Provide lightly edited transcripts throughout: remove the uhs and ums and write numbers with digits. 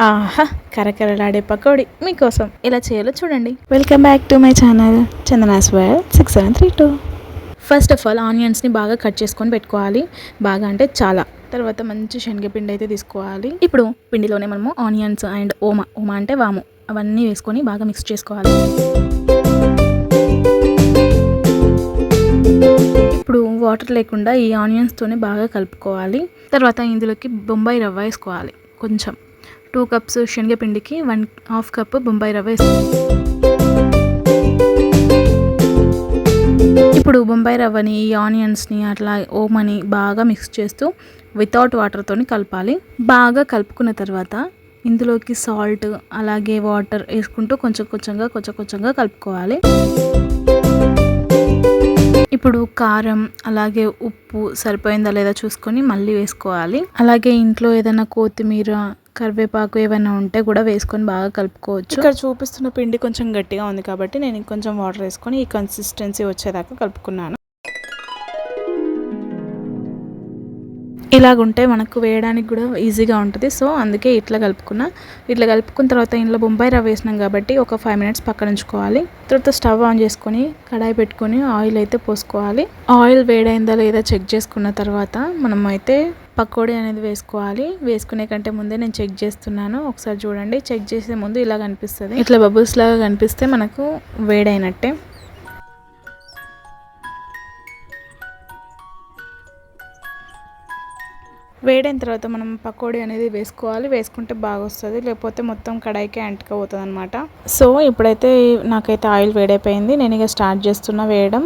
ఆహా! కరకరలాడే పకోడీ మీకోసం ఎలా చేయాలో చూడండి. Welcome back to my channel Chandana's world 6732. First of all ఆనియన్స్ని బాగా కట్ చేసుకొని పెట్టుకోవాలి. బాగా అంటే చాలా. తర్వాత మంచి శనగపిండి అయితే తీసుకోవాలి. ఇప్పుడు పిండిలోనే మనము ఆనియన్స్ అండ్ ఓమా అంటే వాము అవన్నీ వేసుకొని బాగా మిక్స్ చేసుకోవాలి. ఇప్పుడు వాటర్ లేకుండా ఈ ఆనియన్స్తోనే బాగా కలుపుకోవాలి. తర్వాత ఇందులోకి బొంబాయి రవ్వ వేసుకోవాలి. కొంచెం 2 కప్స్ శనగపిండికి 1/2 కప్ బొంబాయి రవ్వ వేసుకోవాలి. ఇప్పుడు బొంబాయి రవ్వని ఈ ఆనియన్స్ని అట్లా ఓమని బాగా మిక్స్ చేస్తూ వితౌట్ వాటర్తోని కలపాలి. బాగా కలుపుకున్న తర్వాత ఇందులోకి సాల్ట్ అలాగే వాటర్ వేసుకుంటూ కొంచెం కొంచెంగా కలుపుకోవాలి. ఇప్పుడు కారం అలాగే ఉప్పు సరిపోయిందా లేదా చూసుకొని మళ్ళీ వేసుకోవాలి. అలాగే ఇంట్లో ఏదైనా కొత్తిమీర కరివేపాకు ఏమైనా ఉంటే కూడా వేసుకొని బాగా కలుపుకోవచ్చు. ఇక్కడ చూపిస్తున్న పిండి కొంచెం గట్టిగా ఉంది కాబట్టి నేను ఇంకొంచెం వాటర్ వేసుకొని ఈ కన్సిస్టెన్సీ వచ్చేదాకా కలుపుకున్నాను. ఇలాగుంటే మనకు వేయడానికి కూడా ఈజీగా ఉంటుంది. సో అందుకే ఇట్లా కలుపుకున్న తర్వాత ఇందులో బొంబాయి రవ్వ వేసినాం కాబట్టి ఒక 5 మినిట్స్ పక్కన ఉంచుకోవాలి. తర్వాత స్టవ్ ఆన్ చేసుకొని కడాయి పెట్టుకొని ఆయిల్ అయితే పోసుకోవాలి. ఆయిల్ వేడైందా లేదా చెక్ చేసుకున్న తర్వాత మనం అయితే పకోడీ అనేది వేసుకోవాలి. వేసుకునే కంటే ముందే నేను చెక్ చేస్తున్నాను. ఒకసారి చూడండి. చెక్ చేసే ముందు ఇలా కనిపిస్తుంది. ఇట్లా బబుల్స్ లాగా కనిపిస్తే మనకు వేడైనట్టే. వేడైన తర్వాత మనం పకోడీ అనేది వేసుకోవాలి. వేసుకుంటే బాగా వస్తుంది, లేకపోతే మొత్తం కడాయికే అంటుకపోతుంది అనమాట. సో ఇప్పుడైతే నాకైతే ఆయిల్ వేడైపోయింది. నేను ఇక స్టార్ట్ చేస్తున్నా వేయడం.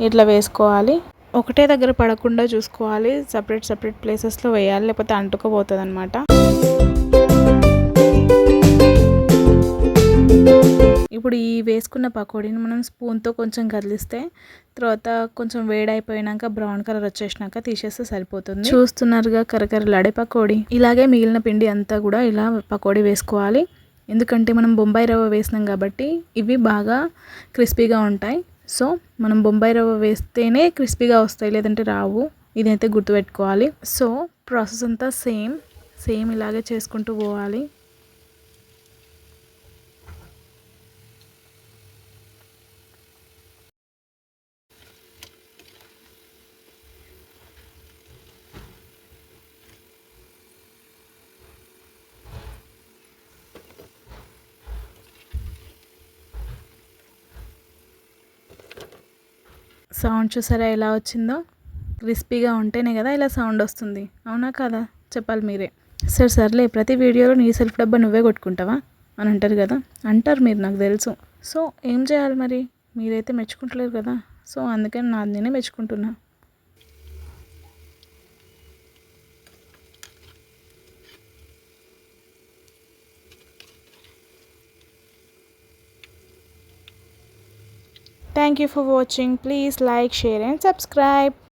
ఇట్లా వేసుకోవాలి. ఒకటే దగ్గర పడకుండా చూసుకోవాలి. సపరేట్ ప్లేసెస్లో వేయాలి, లేకపోతే అంటుకుపోతుంది అనమాట. ఇప్పుడు ఈ వేసుకున్న పకోడీని మనం స్పూన్తో కొంచెం కదిలిస్తే తర్వాత కొంచెం వేడైపోయినాక బ్రౌన్ కలర్ వచ్చేసినాక తీసేస్తే సరిపోతుంది. చూస్తున్నారుగా కరకరలాడే పకోడీ. ఇలాగే మిగిలిన పిండి అంతా కూడా ఇలా పకోడీ వేసుకోవాలి. ఎందుకంటే మనం బొంబాయి రవ్వ వేసినాం కాబట్టి ఇవి బాగా క్రిస్పీగా ఉంటాయి. సో మనం బొంబాయి రవ్వ వేస్తేనే క్రిస్పీగా వస్తాయి, లేదంటే రావు. ఇదైతే గుర్తుపెట్టుకోవాలి. సో ప్రాసెస్ అంతా సేమ్ ఇలాగే చేసుకుంటూ పోవాలి. సౌండ్ చూసారా ఎలా వచ్చిందో? క్రిస్పీగా ఉంటేనే కదా ఇలా సౌండ్ వస్తుంది, అవునా కదా? చెప్పాలి మీరే. సర్లే, ప్రతి వీడియోలో నీ సెల్ఫ్ డబ్బా నువ్వే కొట్టుకుంటావా అని అంటారు కదా. అంటారు మీరు, నాకు తెలుసు. సో ఏం చేయాలి మరి? మీరైతే మెచ్చుకుంటలేరు కదా. సో అందుకని నాది నేనే మెచ్చుకుంటున్నా. Thank you for watching. Please like, share and subscribe.